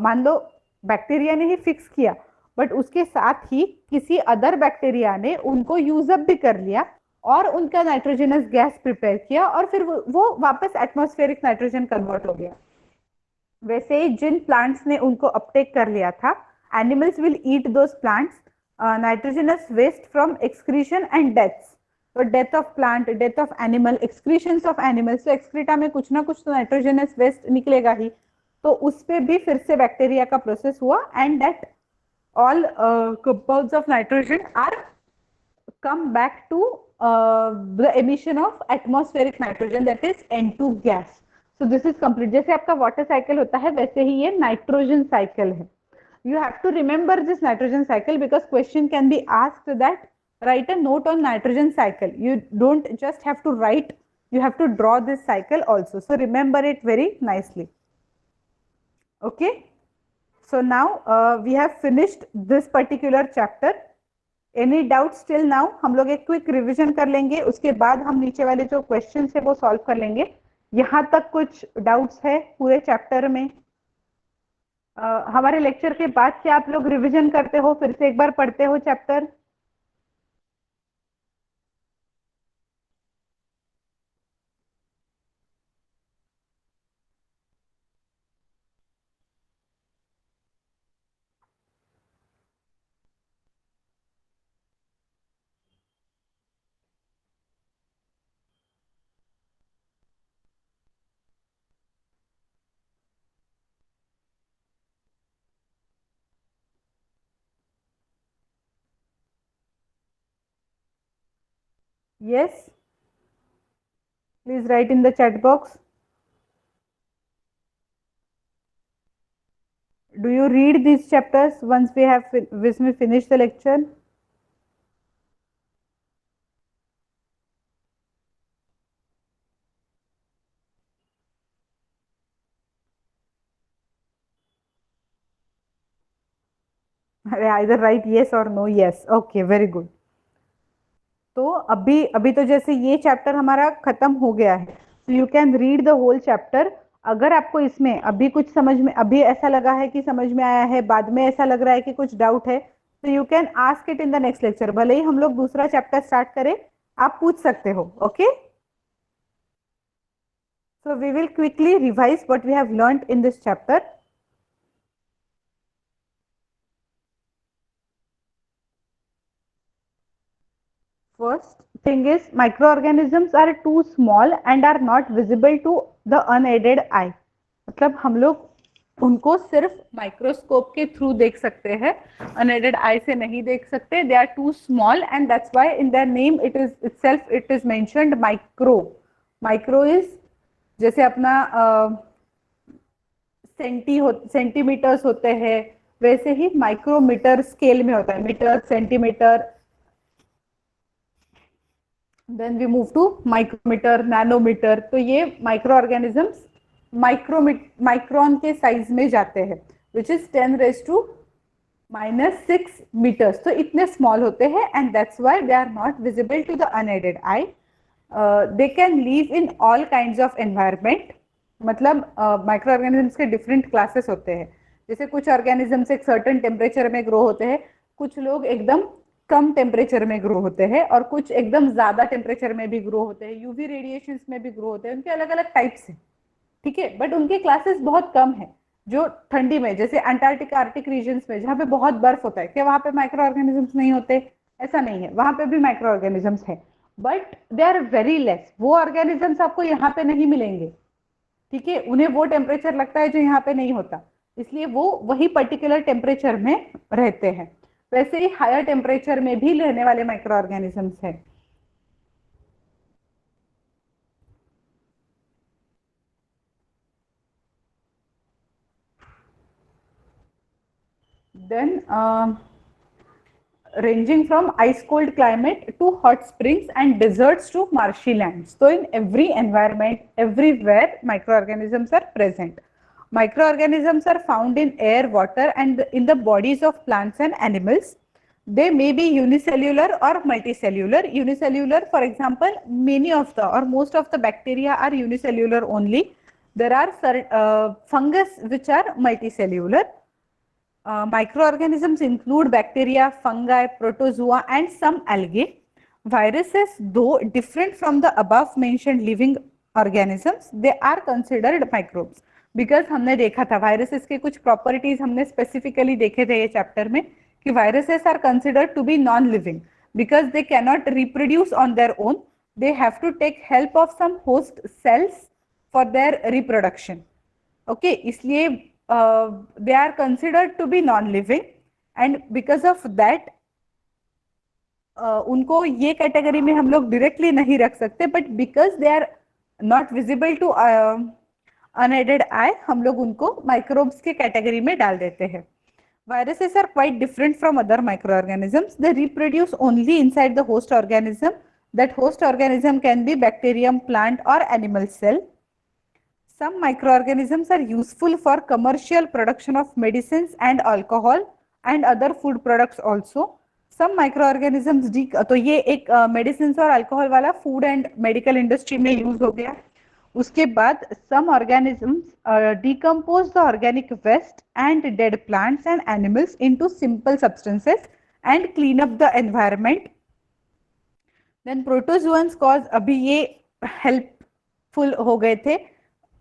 मान लो बैक्टीरिया ने ही फिक्स किया, बट उसके साथ ही किसी अदर बैक्टीरिया ने उनको यूज अप भी कर लिया और उनका नाइट्रोजनस गैस प्रिपेयर किया और फिर वो वापस एटमॉस्फेरिक नाइट्रोजन कन्वर्ट हो गया। वैसे ही जिन प्लांट्स ने उनको अपटेक कर लिया था, animals will eat those plants, nitrogenous waste from excretion and deaths. तो death of plant, death of animal, excretions of animals, तो एक्सक्रीटा में कुछ ना कुछ तो नाइट्रोजनस वेस्ट निकलेगा ही, तो उस पे भी फिर से बैक्टीरिया का प्रोसेस हुआ and that all compounds of nitrogen are come back to the emission of atmospheric nitrogen, that is N2 gas. So this is complete. जैसे आपका वाटर साइकिल होता है वैसे ही ये नाइट्रोजन साइकिल है। You have to remember this nitrogen cycle because question can be asked that write a note on nitrogen cycle. You don't just have to write, you have to draw this cycle also. So remember it very nicely. Okay. So now we have finished this particular chapter. Any doubts till now? हम लोग एक quick revision कर लेंगे, उसके बाद हम नीचे वाले जो क्वेश्चंस है वो सॉल्व कर लेंगे। यहाँ तक कुछ डाउट्स है पूरे चैप्टर में? हमारे लेक्चर के बाद क्या आप लोग रिवीजन करते हो, फिर से एक बार पढ़ते हो chapter? Yes, please write in the chat box. Do you read these chapters once we finish the lecture? Either write yes or no. Yes. Okay, very good. तो अभी अभी तो जैसे ये चैप्टर हमारा खत्म हो गया है, तो you can read the whole chapter. अगर आपको इसमें अभी कुछ समझ में, अभी ऐसा लगा है कि समझ में आया है, बाद में ऐसा लग रहा है कि कुछ डाउट है, तो you can ask it in the next lecture. भले ही हम लोग दूसरा चैप्टर स्टार्ट करें, आप पूछ सकते हो। Okay, so we will quickly revise what we have learned in this chapter. First thing is microorganisms are too small and are not visible to the unaided eye. मतलब हम लोग उनको सिर्फ माइक्रोस्कोप के थ्रू देख सकते हैं, अनएडेड आई से नहीं देख सकते। They are too small and that's why in their name it is itself it is mentioned micro. Micro is जैसे अपना सेंटीमीटर्स होते हैं, वैसे ही माइक्रोमीटर स्केल में होता है, metre, centimetre, then we move to micrometre, nanometre. तो ये माइक्रो ऑर्गेनिजम्स माइक्रोन के साइज में जाते हैं, विच इज 10⁻⁻⁶ मीटर्स। तो इतने स्मॉल होते हैं and that's why they are not visible to the unaided eye. They can live in all kinds of environment. मतलब माइक्रो ऑर्गेनिजम्स के डिफरेंट क्लासेस होते हैं। जैसे कुछ ऑर्गेनिजम्स एक सर्टेन टेम्परेचर में ग्रो होते हैं, कुछ लोग एकदम कम टेम्परेचर में ग्रो होते हैं और कुछ एकदम ज्यादा टेम्परेचर में भी ग्रो होते हैं, यूवी रेडिएशंस में भी ग्रो होते हैं। उनके अलग अलग टाइप्स हैं, ठीक है, बट उनके क्लासेस बहुत कम है। जो ठंडी में, जैसे अंटार्कटिक आर्टिक रीजन्स में जहाँ पे बहुत बर्फ होता है, क्या वहाँ पे माइक्रो ऑर्गेनिजम्स नहीं होते? ऐसा नहीं है, वहाँ पे भी माइक्रो ऑर्गेनिजम्स है, but they are very less. वो ऑर्गेनिजम्स आपको यहाँ पे नहीं मिलेंगे, ठीक है, उन्हें वो टेम्परेचर लगता है जो यहाँ पे नहीं होता, इसलिए वो वही पर्टिकुलर टेम्परेचर में रहते हैं। वैसे ही हायर टेम्परेचर में भी रहने वाले माइक्रो ऑर्गेनिजम्स हैं। Then ranging from ice cold climate to hot springs and deserts to marshy lands. So in every environment, everywhere microorganisms are present. Microorganisms are found in air, water and in the bodies of plants and animals. They may be unicellular or multicellular. Unicellular, for example, many of the or most of the bacteria are unicellular only. There are fungus which are multicellular. Microorganisms include bacteria, fungi, protozoa, and some algae. Viruses, though different from the above mentioned living organisms, they are considered microbes. Because हमने देखा था viruses के कुछ properties हमने specifically देखे थे ये chapter में कि viruses are considered to be non-living because they cannot reproduce on their own. They have to take help of some host cells for their reproduction. Okay, इसलिए they are considered to be non-living and because of that उनको ये category में हम लोग directly नहीं रख सकते, but because they are not visible to unaided eye हम लोग उनको माइक्रोब्स के कैटेगरी में डाल देते हैं. Viruses are quite different from other microorganisms. They reproduce only inside the host organism. That host organism can be bacterium, plant or animal cell. Some microorganisms are useful for commercial production of medicines and alcohol and other food products also. Some microorganisms तो ये एक medicines और alcohol वाला food and medical industry में use हो गया. उसके बाद some organisms decompose the organic waste and dead plants and animals into simple substances and clean up the environment. Then protozoans cause, अभी ये helpful हो गए थे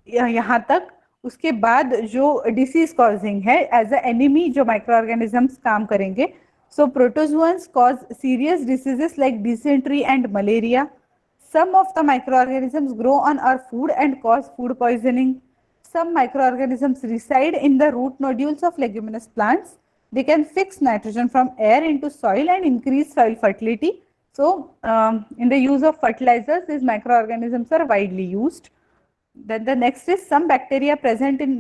यहाँ तक. उसके बाद जो डिसीज कॉजिंग है एज अ एनिमी जो माइक्रो ऑर्गेनिजम्स काम करेंगे. So protozoans cause serious diseases like dysentery and malaria. Some of the micro organisms grow on our food and cause food poisoning. Some microorganisms reside in the root nodules of leguminous plants. They can fix nitrogen from air into soil and increase soil fertility. So, in the use of fertilizers, these microorganisms are widely used. Then the next is some bacteria present in,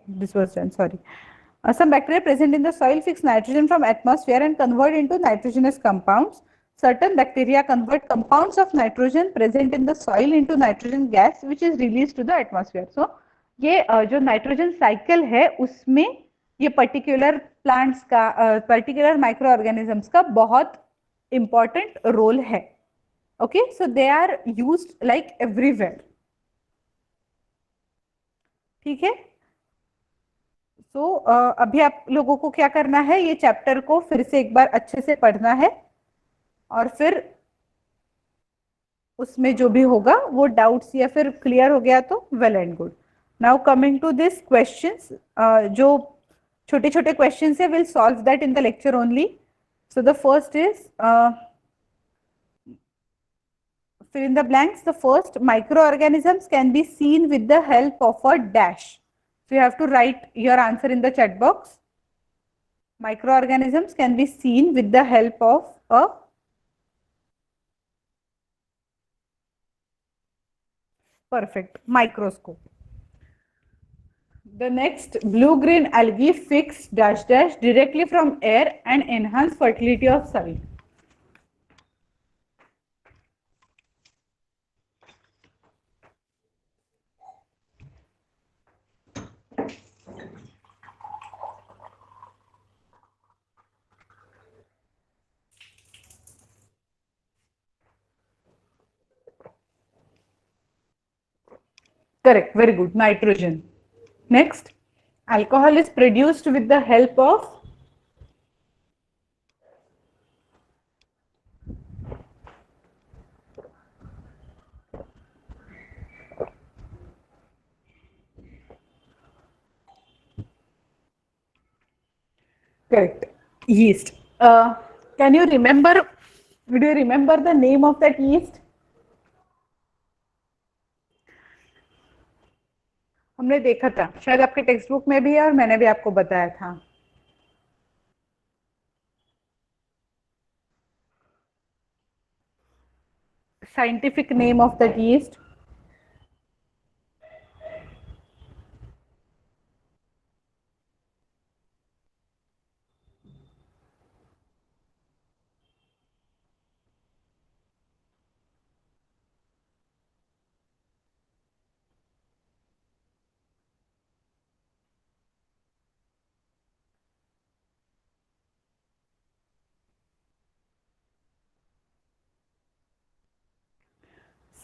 this was done, sorry. Some bacteria present in the soil fix nitrogen from atmosphere and convert into nitrogenous compounds. Certain bacteria convert compounds of nitrogen present in the soil into nitrogen gas which is released to the atmosphere. So ये जो nitrogen cycle है उसमें ये particular plants का particular micro organisms का बहुत important role है. Okay, so they are used like everywhere. ठीक है. सो अभी आप लोगों को क्या करना है, ये चैप्टर को फिर से एक बार अच्छे से पढ़ना है और फिर उसमें जो भी होगा वो डाउट्स या फिर क्लियर हो गया तो well and good. Now coming to this questions, जो छोटे छोटे क्वेश्चंस है will solve that in the lecture only. So the first is fill in the blanks. The first, microorganisms can be seen with the help of a dash. So you have to write your answer in the chat box. Microorganisms can be seen with the help of a perfect microscope. The next, blue-green algae fix dash dash directly from air and enhance fertility of soil. Correct, very good, nitrogen. Next, alcohol is produced with the help of Correct. Yeast. Can you remember? Do you remember the name of that yeast? हमने देखा था, शायद आपके text book में भी है और मैंने भी आपको बताया था. Scientific name of that yeast?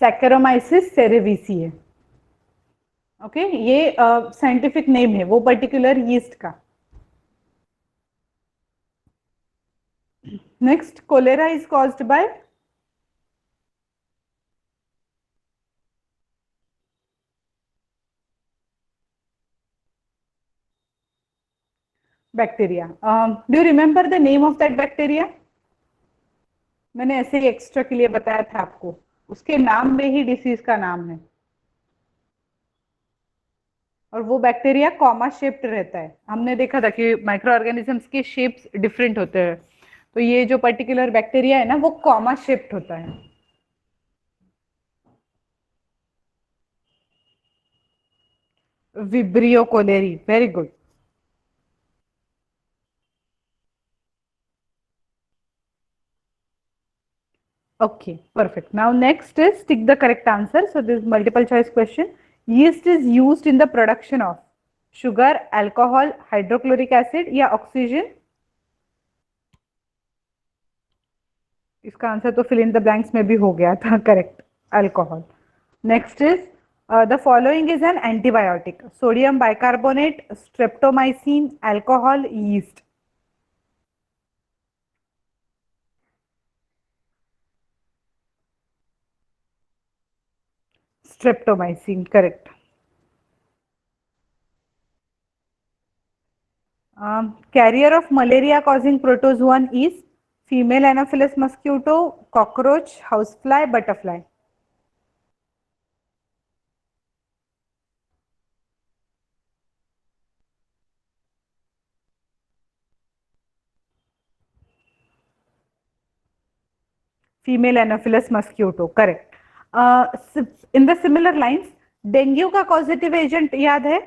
Saccharomyces cerevisiae. Okay, ये साइंटिफिक नेम है वो पर्टिकुलर यीस्ट का. Next, cholera is caused by bacteria. Do you remember the name of that bacteria? मैंने ऐसे ही एक्स्ट्रा के लिए बताया था आपको, उसके नाम में ही डिसीज का नाम है. और वो बैक्टीरिया कॉमा शेप्ड रहता है. हमने देखा था कि माइक्रो ऑर्गेनिजम्स के शेप्स डिफरेंट होते हैं, तो ये जो पर्टिकुलर बैक्टीरिया है ना वो कॉमा शेप्ड होता है. Vibrio cholerae, very good. Okay, perfect. Now next is tick the correct answer. So this is multiple choice question. Yeast is used in the production of sugar, alcohol, hydrochloric acid या oxygen. इसका answer तो fill in the blanks में भी हो गया था. Correct, alcohol. Next is the following is an antibiotic: sodium bicarbonate, streptomycin, alcohol, yeast. Streptomycin, correct. Carrier of malaria causing protozoan is female Anopheles mosquito, cockroach, housefly, butterfly. Female Anopheles mosquito, correct. In the similar lines, dengue का causative agent याद है?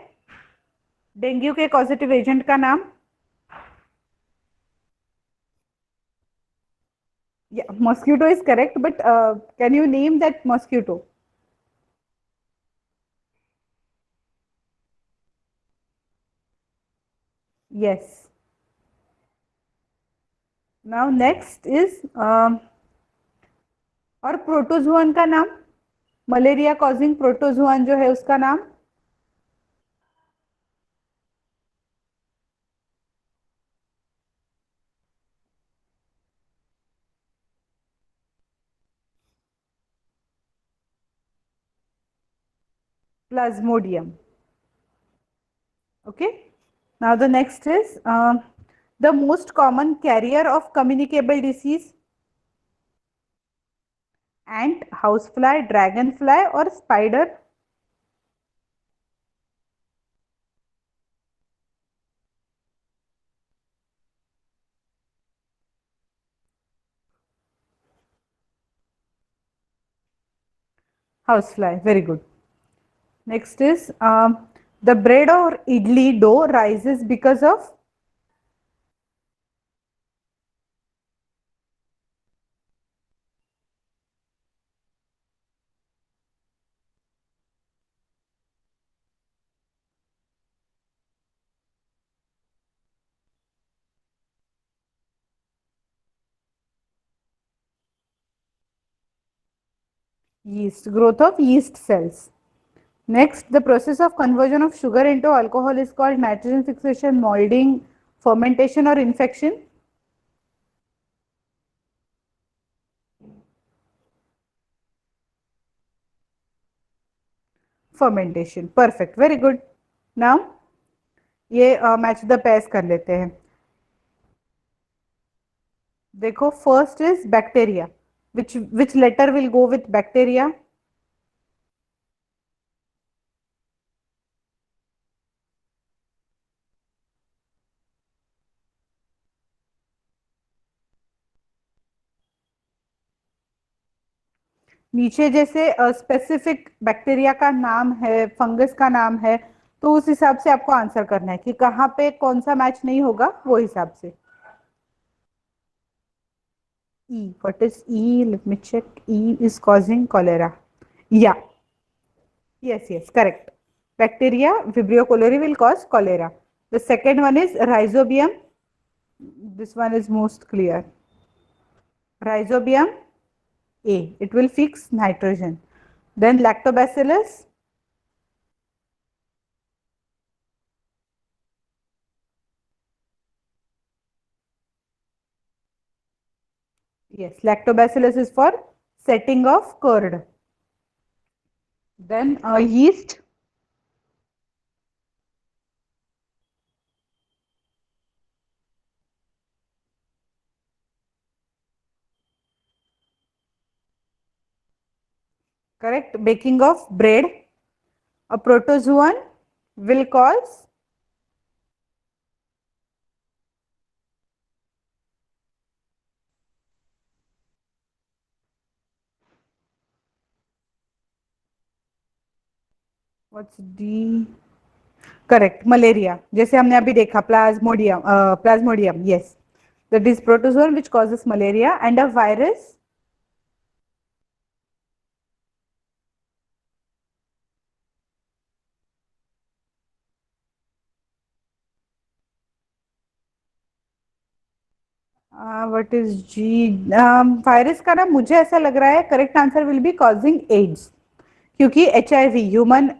Dengue के causative agent का नाम? Yeah, mosquito is correct, but can you name that mosquito? Yes. Now next is और प्रोटोजुआन का नाम, malaria causing प्रोटोजुआन जो है उसका नाम? Plasmodium. Okay. Now the next is the most common carrier of communicable disease: ant, housefly, dragonfly or spider? Housefly, very good. Next is the bread or idli dough rises because of yeast, growth of yeast cells. Next, the process of conversion of sugar into alcohol is called nitrogen fixation, molding, fermentation or infection. Fermentation, perfect, very good. Now ये match the pace कर लेते हैं. देखो first is bacteria, which letter will go with bacteria? नीचे जैसे specific bacteria का नाम है, फंगस का नाम है, तो उस हिसाब से आपको आंसर करना है कि कहाँ पे कौन सा मैच नहीं होगा, वो हिसाब से। E, what is E? Let me check. E is causing cholera. Yeah, yes, correct. Bacteria, Vibrio cholerae will cause cholera. The second one is Rhizobium. This one is most clear. Rhizobium A, it will fix nitrogen. Then Lactobacillus. Yes, Lactobacillus is for setting of curd. Then yeast. Correct. Baking of bread. A protozoan will cause. What's D? Correct, malaria, जैसे हमने अभी देखा Plasmodium, Plasmodium, yes, that is protozoan which causes malaria, and a virus, what is G? Virus का ना मुझे ऐसा लग रहा है correct answer will be causing AIDS, क्योंकि HIV, human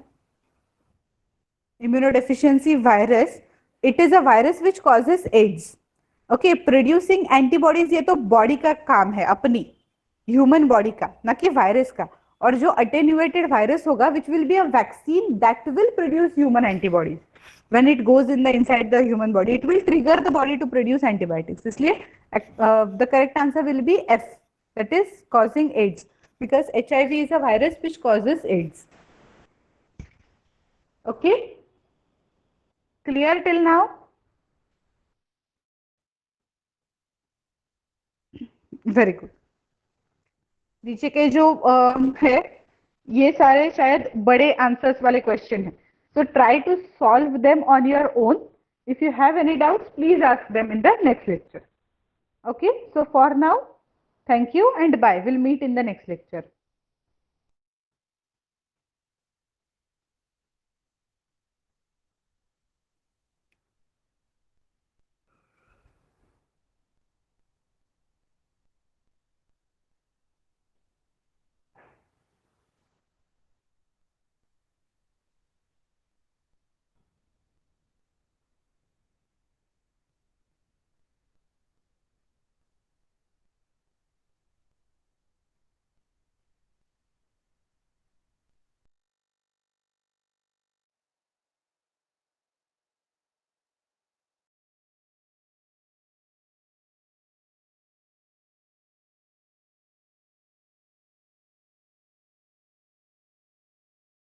immunodeficiency virus, it is a virus which causes AIDS. Okay, producing antibodies ये तो बॉडी का काम है अपनी, ह्यूमन बॉडी का, ना कि वायरस का। और जो अटेन्यूएटेड वायरस होगा which will be a vaccine that will produce human antibodies, when it goes in the inside the human body it will trigger the body to produce antibiotics, इसलिए the correct answer will be F, that is causing AIDS, because HIV is a virus which causes AIDS. Okay, clear till now? Very good. नीचे के जो है ये सारे शायद बड़े answers वाले क्वेश्चन है, so try to solve them on your own. If you have any doubts, please ask them in the next lecture. Okay, so for now, thank you and bye. We'll meet in the next lecture.